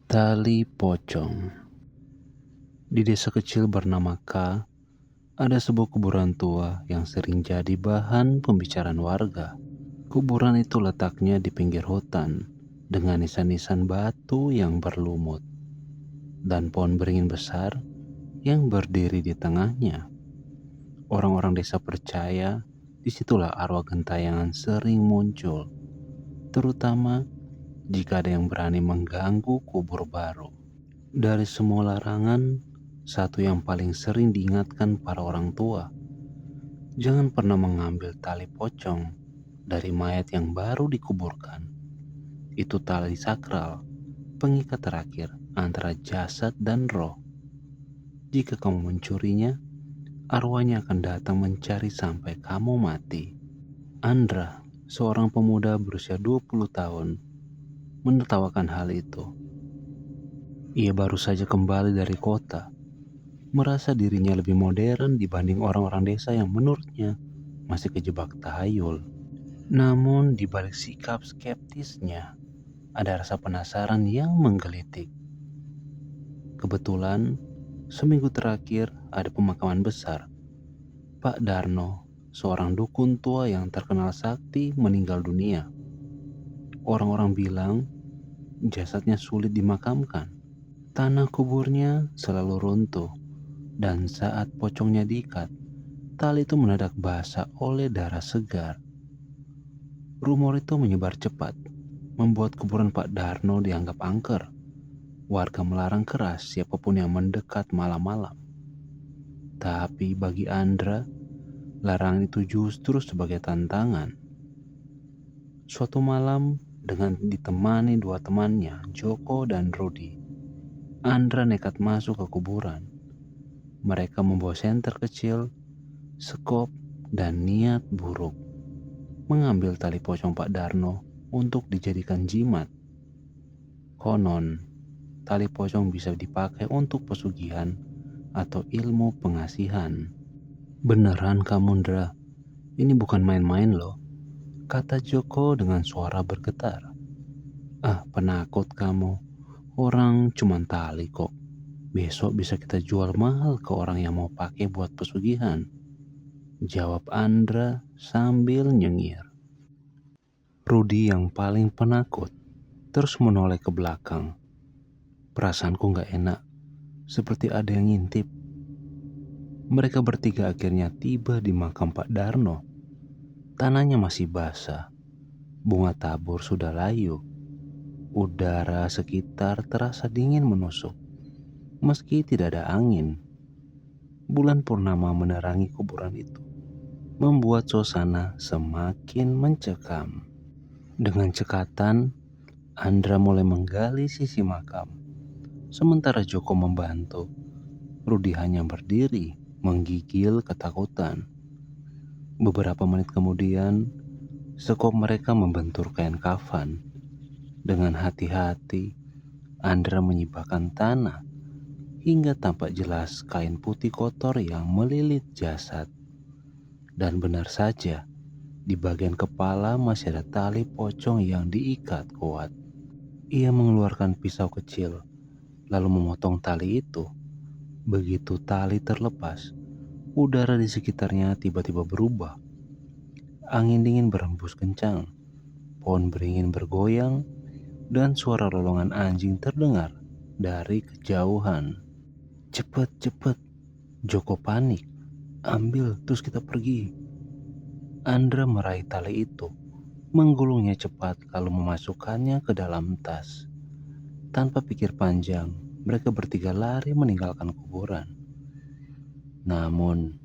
Tali pocong. Di desa kecil bernama K, ada sebuah kuburan tua yang sering jadi bahan pembicaraan warga. Kuburan itu letaknya di pinggir hutan dengan nisan-nisan batu yang berlumut dan pohon beringin besar yang berdiri di tengahnya. Orang-orang desa percaya disitulah arwah gentayangan sering muncul, terutama jika ada yang berani mengganggu kubur baru. Dari semua larangan, satu yang paling sering diingatkan para orang tua, jangan pernah mengambil tali pocong dari mayat yang baru dikuburkan. Itu tali sakral, pengikat terakhir antara jasad dan roh. Jika kamu mencurinya, arwahnya akan datang mencari sampai kamu mati. Andra, seorang pemuda berusia 20 tahun, menertawakan hal itu. Ia baru saja kembali dari kota, merasa dirinya lebih modern dibanding orang-orang desa yang menurutnya masih kejebak tahayul. Namun di balik sikap skeptisnya, ada rasa penasaran yang menggelitik. Kebetulan, seminggu terakhir ada pemakaman besar. Pak Darno, seorang dukun tua yang terkenal sakti, meninggal dunia. Orang-orang bilang jasadnya sulit dimakamkan. Tanah kuburnya selalu runtuh. Dan saat pocongnya diikat, tali itu mendadak basah oleh darah segar. Rumor itu menyebar cepat, membuat kuburan Pak Darno dianggap angker. Warga melarang keras siapapun yang mendekat malam-malam. Tapi bagi Andra, larangan itu justru sebagai tantangan. Suatu malam, dengan ditemani dua temannya, Joko dan Rudy, Andra nekat masuk ke kuburan. Mereka membawa senter kecil, sekop, dan niat buruk, mengambil tali pocong Pak Darno untuk dijadikan jimat. Konon, tali pocong bisa dipakai untuk pesugihan atau ilmu pengasihan. Beneran kamu, Ndra? Ini bukan main-main loh, kata Joko dengan suara bergetar. Ah, penakut kamu. Orang cuman tali kok. Besok bisa kita jual mahal ke orang yang mau pakai buat pesugihan, jawab Andra sambil nyengir. Rudy yang paling penakut terus menoleh ke belakang. Perasaanku gak enak, seperti ada yang ngintip. Mereka bertiga akhirnya tiba di makam Pak Darno. Tanahnya masih basah, bunga tabur sudah layu. Udara sekitar terasa dingin menusuk, meski tidak ada angin. Bulan purnama menerangi kuburan itu, membuat suasana semakin mencekam. Dengan cekatan, Andra mulai menggali sisi makam. Sementara Joko membantu, Rudy hanya berdiri, menggigil ketakutan. Beberapa menit kemudian, sekop mereka membentur kain kafan. Dengan hati-hati, Andra menyibakkan tanah hingga tampak jelas kain putih kotor yang melilit jasad. Dan benar saja, di bagian kepala masih ada tali pocong yang diikat kuat. Ia mengeluarkan pisau kecil, lalu memotong tali itu. Begitu tali terlepas, udara di sekitarnya tiba-tiba berubah. Angin dingin berhembus kencang, pohon beringin bergoyang, dan suara lolongan anjing terdengar dari kejauhan. Cepet, cepet, Joko panik. Ambil, terus kita pergi. Andra meraih tali itu, menggulungnya cepat lalu memasukkannya ke dalam tas. Tanpa pikir panjang, mereka bertiga lari meninggalkan kuburan. Namun,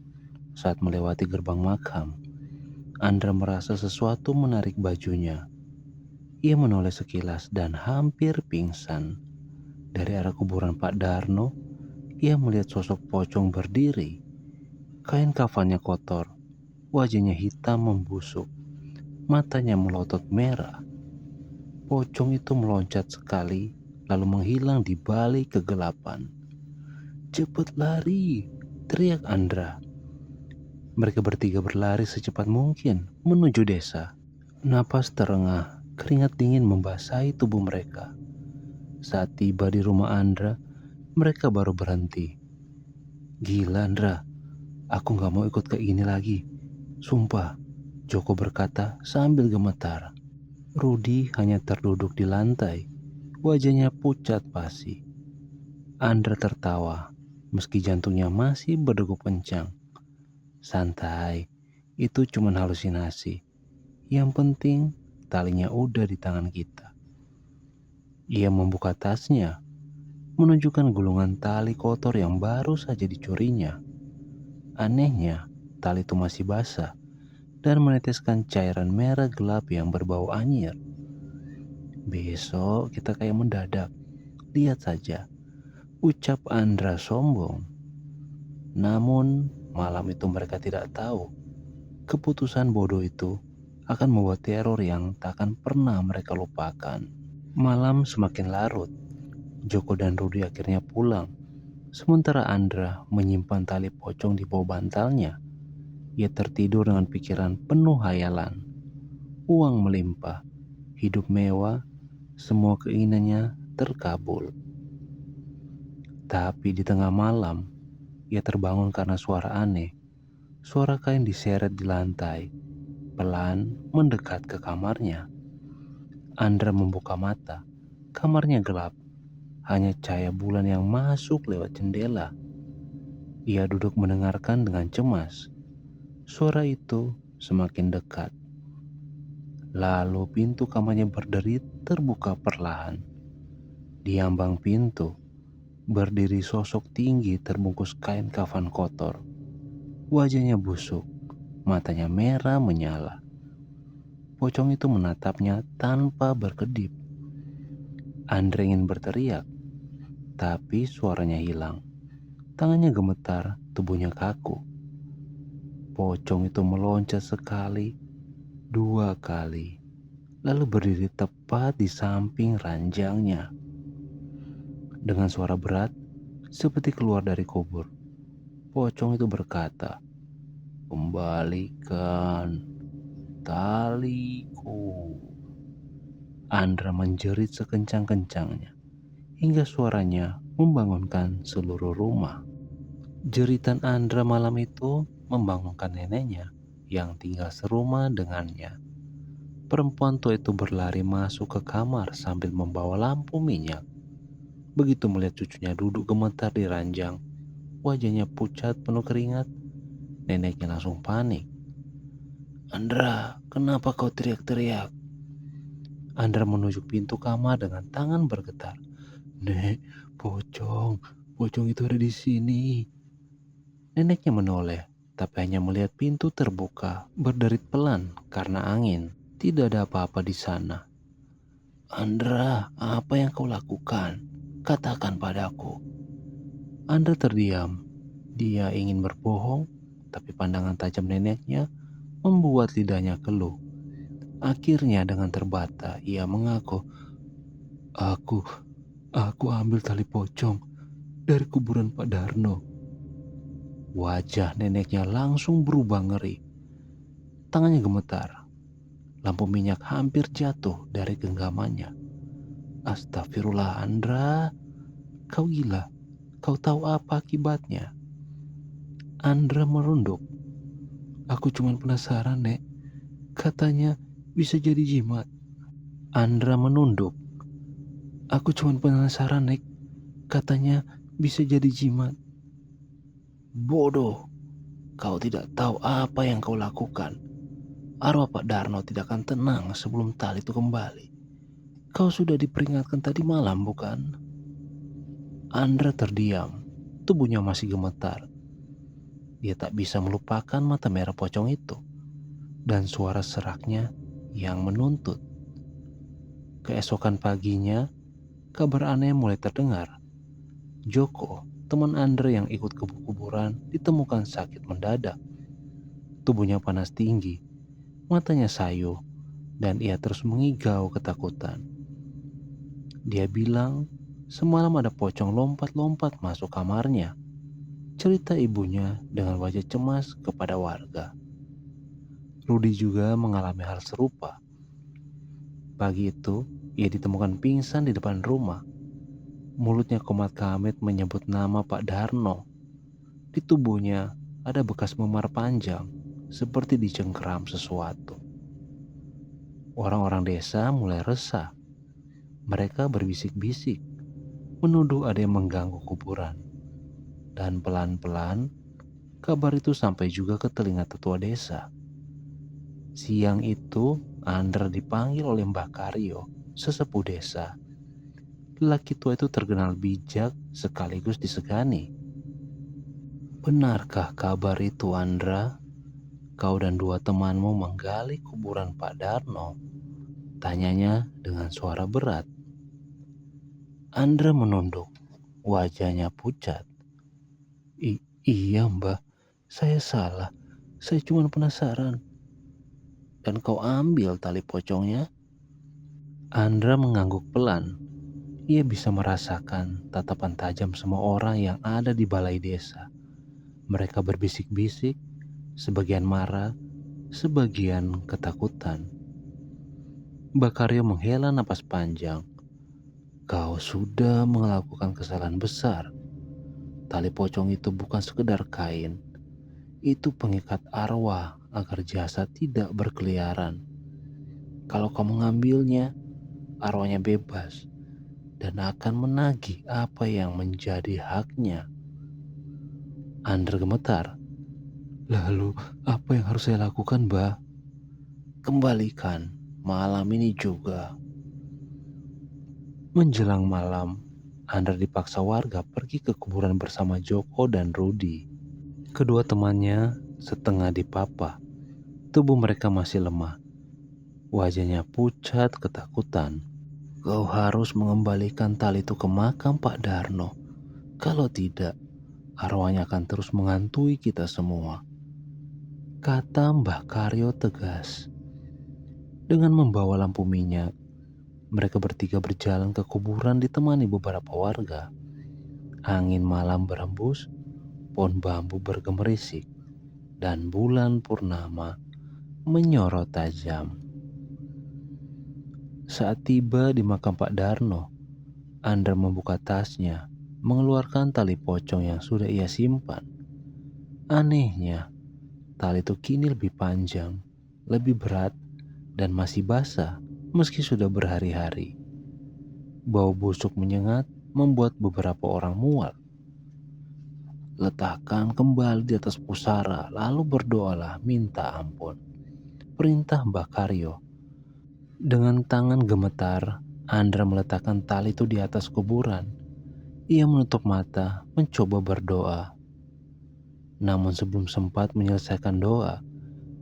saat melewati gerbang makam, Andra merasa sesuatu menarik bajunya. Ia menoleh sekilas dan hampir pingsan. Dari arah kuburan Pak Darno, ia melihat sosok pocong berdiri. Kain kafannya kotor, wajahnya hitam membusuk, matanya melotot merah. Pocong itu meloncat sekali, lalu menghilang di balik kegelapan. Cepat lari, teriak Andra. Mereka bertiga berlari secepat mungkin menuju desa. Napas terengah, keringat dingin membasahi tubuh mereka. Saat tiba di rumah Andra, mereka baru berhenti. "Gila Andra, aku gak mau ikut ke ini lagi. Sumpah," Joko berkata sambil gemetar. Rudi hanya terduduk di lantai, wajahnya pucat pasi. Andra tertawa, meski jantungnya masih berdegup kencang. "Santai, itu cuma halusinasi. Yang penting talinya udah di tangan kita." Ia membuka tasnya, menunjukkan gulungan tali kotor yang baru saja dicurinya. Anehnya, tali itu masih basah dan meneteskan cairan merah gelap yang berbau anyir. "Besok kita kayak mendadak. Lihat saja," ucap Andra sombong. Namun, malam itu mereka tidak tahu keputusan bodoh itu akan membuat teror yang tak akan pernah mereka lupakan. Malam semakin larut. Joko dan Rudi akhirnya pulang. Sementara Andra menyimpan tali pocong di bawah bantalnya. Ia tertidur dengan pikiran penuh hayalan. Uang melimpah, hidup mewah, semua keinginannya terkabul. Tapi di tengah malam, ia terbangun karena suara aneh. Suara kain diseret di lantai, pelan mendekat ke kamarnya. Andra membuka mata. Kamarnya gelap, hanya cahaya bulan yang masuk lewat jendela. Ia duduk mendengarkan dengan cemas. Suara itu semakin dekat. Lalu pintu kamarnya berderit terbuka perlahan. Di ambang pintu, berdiri sosok tinggi terbungkus kain kafan kotor. Wajahnya busuk, matanya merah menyala. Pocong itu menatapnya tanpa berkedip. Andre ingin berteriak, tapi suaranya hilang. Tangannya gemetar, tubuhnya kaku. Pocong itu meloncat sekali, dua kali, lalu berdiri tepat di samping ranjangnya. Dengan suara berat, seperti keluar dari kubur, pocong itu berkata, "Kembalikan taliku." Andra menjerit sekencang-kencangnya, hingga suaranya membangunkan seluruh rumah. Jeritan Andra malam itu membangunkan neneknya yang tinggal serumah dengannya. Perempuan tua itu berlari masuk ke kamar sambil membawa lampu minyak. Begitu melihat cucunya duduk gemetar di ranjang, wajahnya pucat penuh keringat, neneknya langsung panik. "Andra, kenapa kau teriak-teriak?" Andra menunjuk pintu kamar dengan tangan bergetar. "Nek, pocong itu ada di sini." Neneknya menoleh, tapi hanya melihat pintu terbuka, berderit pelan karena angin. Tidak ada apa-apa di sana. "Andra, apa yang kau lakukan? Katakan padaku." Andra terdiam. Dia ingin berbohong, tapi pandangan tajam neneknya membuat lidahnya keluh. Akhirnya dengan terbata, ia mengaku, Aku ambil tali pocong dari kuburan Pak Darno." Wajah neneknya langsung berubah ngeri. Tangannya gemetar. Lampu minyak hampir jatuh dari genggamannya. "Astagfirullah Andra, kau gila. Kau tahu apa akibatnya?" Andra merunduk. "Aku cuma penasaran, Nek. Katanya bisa jadi jimat." Andra menunduk. "Aku cuma penasaran, Nek. Katanya bisa jadi jimat." "Bodoh, kau tidak tahu apa yang kau lakukan. Arwah Pak Darno tidak akan tenang sebelum tali itu kembali. Kau sudah diperingatkan tadi malam, bukan?" Andra terdiam. Tubuhnya masih gemetar. Dia tak bisa melupakan mata merah pocong itu dan suara seraknya yang menuntut. Keesokan paginya, kabar aneh mulai terdengar. Joko, teman Andre yang ikut ke kuburan, ditemukan sakit mendadak. Tubuhnya panas tinggi, matanya sayu, dan ia terus mengigau ketakutan. Dia bilang, semalam ada pocong lompat-lompat masuk kamarnya. Cerita ibunya dengan wajah cemas kepada warga. Rudi juga mengalami hal serupa. Pagi itu, ia ditemukan pingsan di depan rumah. Mulutnya komat kamit menyebut nama Pak Darno. Di tubuhnya ada bekas memar panjang, seperti dicengkeram sesuatu. Orang-orang desa mulai resah. Mereka berbisik-bisik, menuduh ada yang mengganggu kuburan. Dan pelan-pelan, kabar itu sampai juga ke telinga tetua desa. Siang itu, Andra dipanggil oleh Mbah Karyo, sesepuh desa. Lelaki tua itu terkenal bijak sekaligus disegani. Benarkah kabar itu, Andra? Kau dan dua temanmu menggali kuburan Pak Darno? Tanyanya dengan suara berat. Andra menunduk, wajahnya pucat. Iya mbah, saya salah. Saya cuma penasaran. Dan kau ambil tali pocongnya? Andra mengangguk pelan. Ia bisa merasakan tatapan tajam semua orang yang ada di balai desa. Mereka berbisik-bisik, sebagian marah, sebagian ketakutan. Bakario menghela napas panjang. Kau sudah melakukan kesalahan besar. Tali pocong itu bukan sekedar kain. Itu pengikat arwah agar jasad tidak berkeliaran. Kalau kamu mengambilnya, arwahnya bebas dan akan menagih apa yang menjadi haknya. Andra gemetar. Lalu apa yang harus saya lakukan, Mbah? Kembalikan malam ini juga. Menjelang malam, Andra dipaksa warga pergi ke kuburan bersama Joko dan Rudi. Kedua temannya setengah dipapa. Tubuh mereka masih lemah. Wajahnya pucat ketakutan. Kau harus mengembalikan tali itu ke makam Pak Darno. Kalau tidak, arwahnya akan terus menghantui kita semua, kata Mbah Karyo tegas. Dengan membawa lampu minyak, mereka bertiga berjalan ke kuburan ditemani beberapa warga. Angin malam berembus, pohon bambu bergemerisik, dan bulan purnama menyorot tajam. Saat tiba di makam Pak Darno, Andra membuka tasnya, mengeluarkan tali pocong yang sudah ia simpan. Anehnya, tali itu kini lebih panjang, lebih berat, dan masih basah meski sudah berhari-hari. Bau busuk menyengat membuat beberapa orang mual. Letakkan kembali di atas pusara, lalu berdoalah minta ampun, perintah Mbah Karyo. Dengan tangan gemetar, Andra meletakkan tali itu di atas kuburan. Ia menutup mata, mencoba berdoa. Namun sebelum sempat menyelesaikan doa,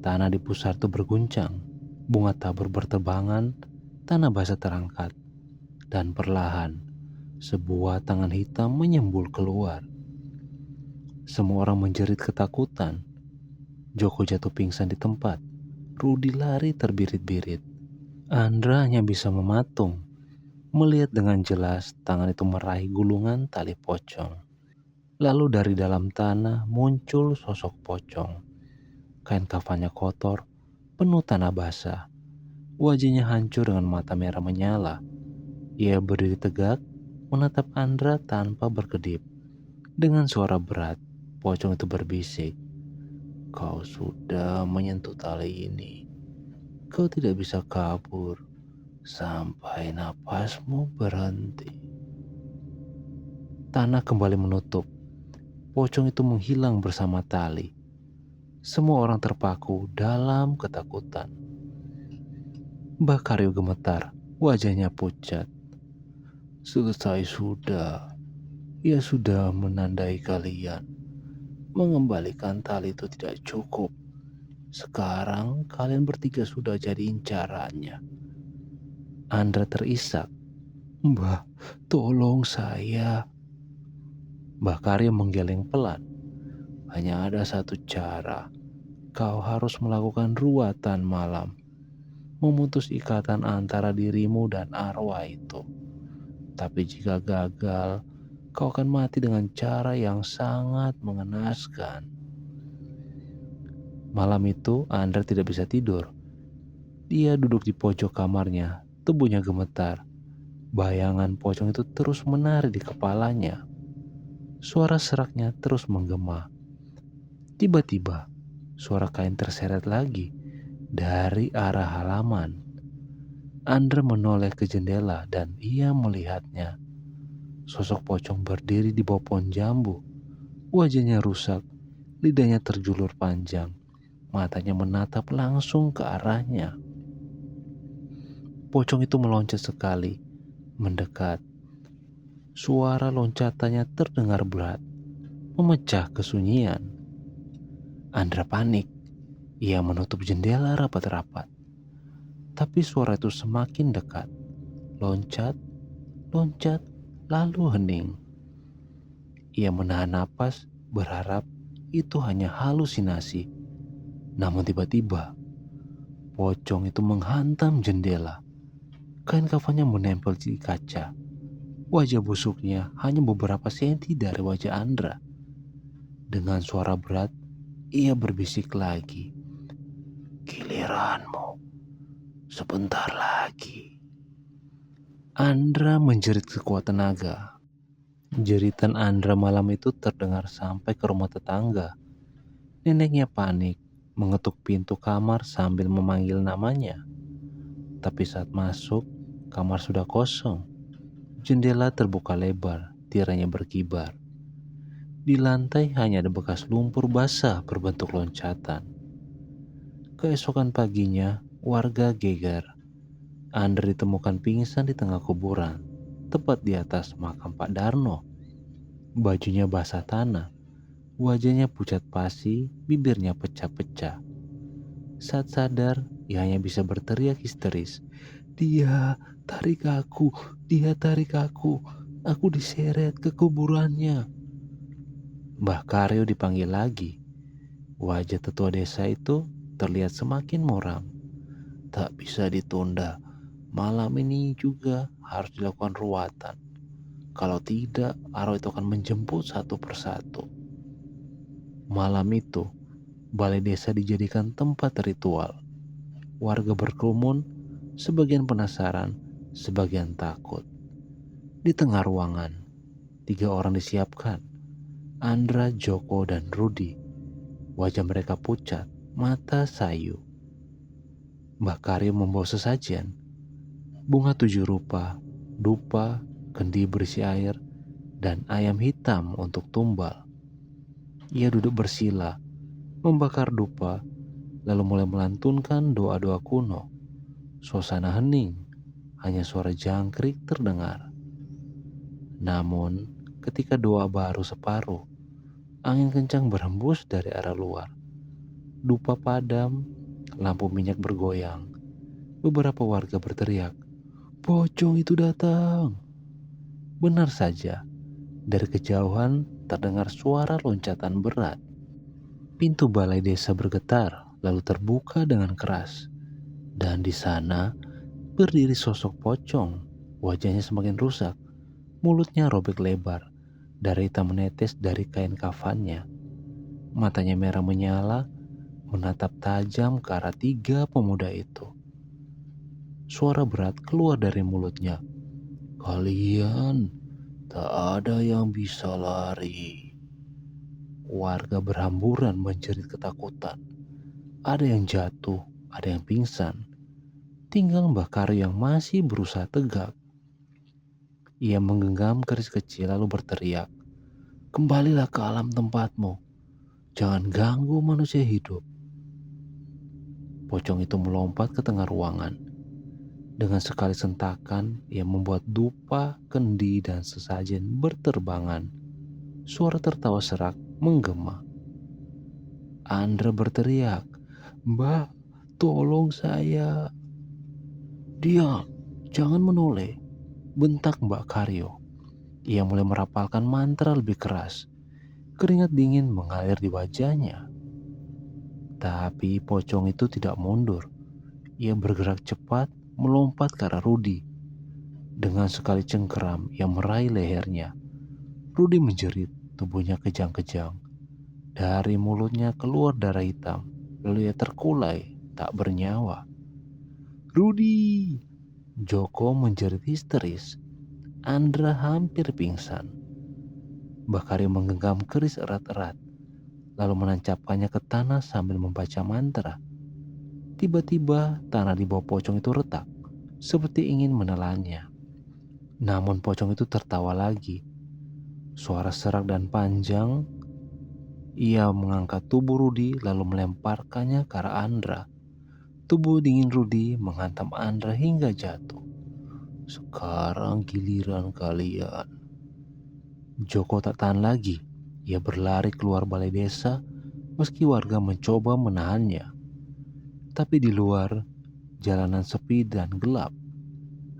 tanah di pusar itu berguncang. Bunga tabur berterbangan, tanah basah terangkat. Dan perlahan, sebuah tangan hitam menyembul keluar. Semua orang menjerit ketakutan. Joko jatuh pingsan di tempat. Rudi lari terbirit-birit. Andra hanya bisa mematung, melihat dengan jelas tangan itu meraih gulungan tali pocong. Lalu dari dalam tanah muncul sosok pocong. Kain kafannya kotor, penuh tanah basah. Wajahnya hancur dengan mata merah menyala. Ia berdiri tegak, menatap Andra tanpa berkedip. Dengan suara berat, pocong itu berbisik. Kau sudah menyentuh tali ini. Kau tidak bisa kabur sampai napasmu berhenti. Tanah kembali menutup. Pocong itu menghilang bersama tali. Semua orang terpaku dalam ketakutan. Mbah Karyo gemetar, wajahnya pucat. Selesai sudah. Ia sudah menandai kalian. Mengembalikan tali itu tidak cukup. Sekarang kalian bertiga sudah jadi incarannya. Andra terisak. Mbah, tolong saya. Mbah Karyo menggeleng pelan. Hanya ada satu cara. Kau harus melakukan ruatan malam. Memutus ikatan antara dirimu dan arwah itu. Tapi jika gagal, kau akan mati dengan cara yang sangat mengenaskan. Malam itu, Andra tidak bisa tidur. Dia duduk di pojok kamarnya, tubuhnya gemetar. Bayangan pocong itu terus menari di kepalanya. Suara seraknya terus menggema. Tiba-tiba, suara kain terseret lagi dari arah halaman. Andra menoleh ke jendela dan ia melihatnya. Sosok pocong berdiri di bawah pohon jambu. Wajahnya rusak, lidahnya terjulur panjang. Matanya menatap langsung ke arahnya. Pocong itu meloncat sekali, mendekat. Suara loncatannya terdengar berat, memecah kesunyian. Andra panik. Ia menutup jendela rapat-rapat. Tapi suara itu semakin dekat. Loncat, loncat, lalu hening. Ia menahan napas, berharap itu hanya halusinasi. Namun tiba-tiba, pocong itu menghantam jendela. Kain kafannya menempel di kaca. Wajah busuknya hanya beberapa senti dari wajah Andra. Dengan suara berat, ia berbisik lagi. "Giliranmu, sebentar lagi." Andra menjerit sekuat tenaga. Jeritan Andra malam itu terdengar sampai ke rumah tetangga. Neneknya panik, mengetuk pintu kamar sambil memanggil namanya. Tapi saat masuk, kamar sudah kosong. Jendela terbuka lebar, tirainya berkibar. Di lantai hanya ada bekas lumpur basah berbentuk loncatan. Keesokan paginya, warga geger. Andra ditemukan pingsan di tengah kuburan, tepat di atas makam Pak Darno. Bajunya basah tanah, wajahnya pucat pasi, bibirnya pecah-pecah. Saat sadar, ia hanya bisa berteriak histeris. "Dia tarik aku, dia tarik aku diseret ke kuburannya." Mbah Karyo dipanggil lagi. Wajah tetua desa itu terlihat semakin muram. "Tak bisa ditunda. Malam ini juga harus dilakukan ruatan. Kalau tidak, arwah itu akan menjemput satu persatu." Malam itu, balai desa dijadikan tempat ritual. Warga berkerumun, sebagian penasaran, sebagian takut. Di tengah ruangan, 3 orang disiapkan. Andra, Joko, dan Rudi. Wajah mereka pucat, mata sayu. Mbah Karyo membawa sesajen. Bunga 7 rupa, dupa, kendi berisi air, dan ayam hitam untuk tumbal. Ia duduk bersila, membakar dupa, lalu mulai melantunkan doa-doa kuno. Suasana hening, hanya suara jangkrik terdengar. Namun, ketika doa baru separuh, angin kencang berhembus dari arah luar. Dupa padam, lampu minyak bergoyang. Beberapa warga berteriak, "Pocong itu datang!" Benar saja, dari kejauhan terdengar suara loncatan berat. Pintu balai desa bergetar, lalu terbuka dengan keras. Dan di sana berdiri sosok pocong. Wajahnya semakin rusak, mulutnya robek lebar, darah hitam menetes dari kain kafannya. Matanya merah menyala, menatap tajam ke arah 3 pemuda itu. Suara berat keluar dari mulutnya. "Kalian tak ada yang bisa lari." Warga berhamburan menjerit ketakutan. Ada yang jatuh, ada yang pingsan. Tinggal Mbah Karyo yang masih berusaha tegak. Ia menggenggam keris kecil lalu berteriak, "Kembalilah ke alam tempatmu. Jangan ganggu manusia hidup." Pocong itu melompat ke tengah ruangan. Dengan sekali sentakan, ia membuat dupa, kendi, dan sesajen berterbangan. Suara tertawa serak menggema. Andra berteriak, "Mbak, tolong saya." "Diam, jangan menoleh," bentak Mbak Karyo. Ia mulai merapalkan mantra lebih keras. Keringat dingin mengalir di wajahnya. Tapi pocong itu tidak mundur. Ia bergerak cepat, melompat ke arah Rudi. Dengan sekali cengkeram, ia meraih lehernya. Rudi menjerit, tubuhnya kejang-kejang. Dari mulutnya keluar darah hitam, lalu ia terkulai, tak bernyawa. "Rudi!" Joko menjerit histeris. Andra hampir pingsan. Bakario menggenggam keris erat-erat, lalu menancapkannya ke tanah sambil membaca mantra. Tiba-tiba tanah di bawah pocong itu retak, seperti ingin menelannya. Namun pocong itu tertawa lagi. Suara serak dan panjang. Ia mengangkat tubuh Rudi lalu melemparkannya ke arah Andra. Tubuh dingin Rudi menghantam Andra hingga jatuh. Sekarang giliran kalian. Joko tak tahan lagi. Ia berlari keluar balai desa meski warga mencoba menahannya. Tapi di luar, jalanan sepi dan gelap.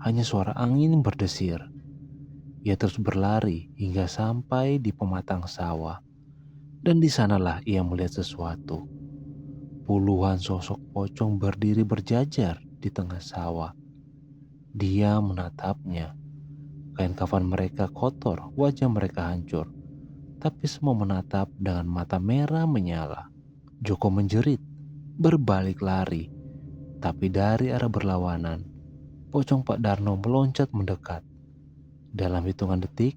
Hanya suara angin berdesir. Ia terus berlari hingga sampai di pematang sawah. Dan di sanalah ia melihat sesuatu. Puluhan sosok pocong berdiri berjajar di tengah sawah. Dia menatapnya. Kain kafan mereka kotor, wajah mereka hancur. Tapi semua menatap dengan mata merah menyala. Joko menjerit, berbalik lari. Tapi dari arah berlawanan, pocong Pak Darno meloncat mendekat. Dalam hitungan detik,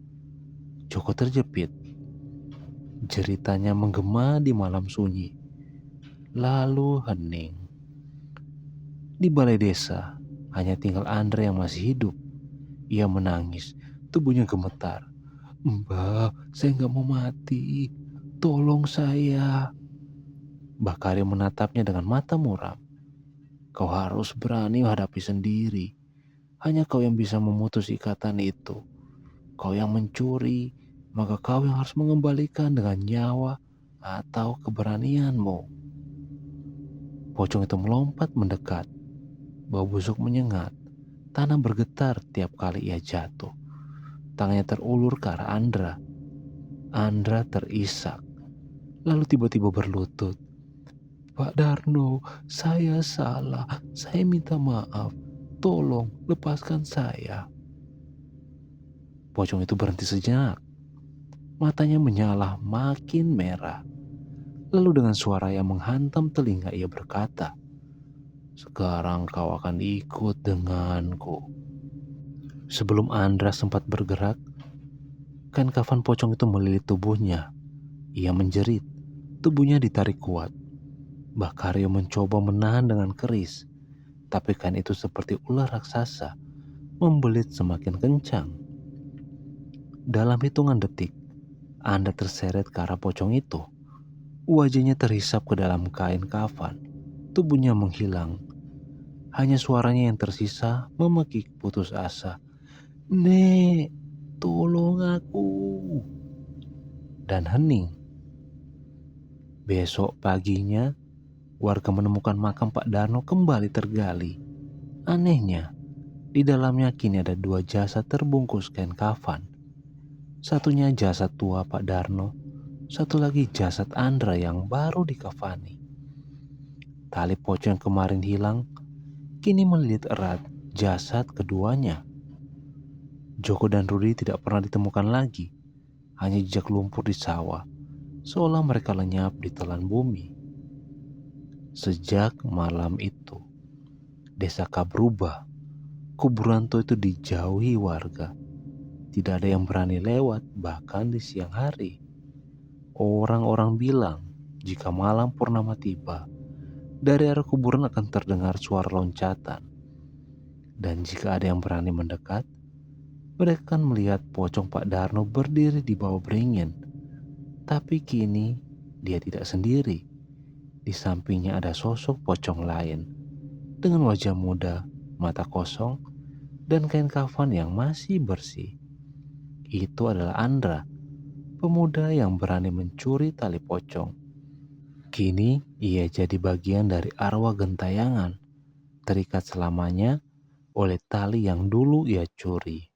Joko terjepit. Jeritanya menggema di malam sunyi, lalu hening. Di balai desa, hanya tinggal Andre yang masih hidup. Ia menangis, tubuhnya gemetar. Mbak, saya gak mau mati. Tolong saya. Bakario menatapnya dengan mata muram. Kau harus berani menghadapi sendiri. Hanya kau yang bisa memutus ikatan itu. Kau yang mencuri, maka kau yang harus mengembalikan dengan nyawa atau keberanianmu. Pocong itu melompat mendekat. Bau busuk menyengat. Tanah bergetar tiap kali ia jatuh. Tangannya terulur ke arah Andra. Andra terisak. Lalu tiba-tiba berlutut. Pak Darno, saya salah. Saya minta maaf. Tolong lepaskan saya. Pocong itu berhenti sejenak. Matanya menyala makin merah. Lalu dengan suara yang menghantam telinga ia berkata, sekarang kau akan ikut denganku. Sebelum Andra sempat bergerak, kain kafan pocong itu melilit tubuhnya. Ia menjerit, tubuhnya ditarik kuat. Bakario mencoba menahan dengan keris, tapi kain itu seperti ular raksasa, membelit semakin kencang. Dalam hitungan detik, Anda terseret ke arah pocong itu. Wajahnya terhisap ke dalam kain kafan. Tubuhnya menghilang. Hanya suaranya yang tersisa memekik putus asa. Nek, tolong aku. Dan hening. Besok paginya, warga menemukan makam Pak Darno kembali tergali. Anehnya, di dalamnya kini ada 2 jasad terbungkus kain kafan. Satunya jasad tua Pak Darno, satu lagi jasad Andra yang baru dikafani. Tali pocong yang kemarin hilang, kini melilit erat jasad keduanya. Joko dan Rudi tidak pernah ditemukan lagi, hanya jejak lumpur di sawah, seolah mereka lenyap di telan bumi. Sejak malam itu, desa K berubah. Kuburan tua itu dijauhi warga. Tidak ada yang berani lewat, bahkan di siang hari. Orang-orang bilang, jika malam purnama tiba, dari arah kuburan akan terdengar suara loncatan. Dan jika ada yang berani mendekat, mereka akan melihat pocong Pak Darno berdiri di bawah beringin. Tapi kini dia tidak sendiri. Di sampingnya ada sosok pocong lain dengan wajah muda, mata kosong, dan kain kafan yang masih bersih. Itu adalah Andra, pemuda yang berani mencuri tali pocong. Kini ia jadi bagian dari arwah gentayangan, terikat selamanya oleh tali yang dulu ia curi.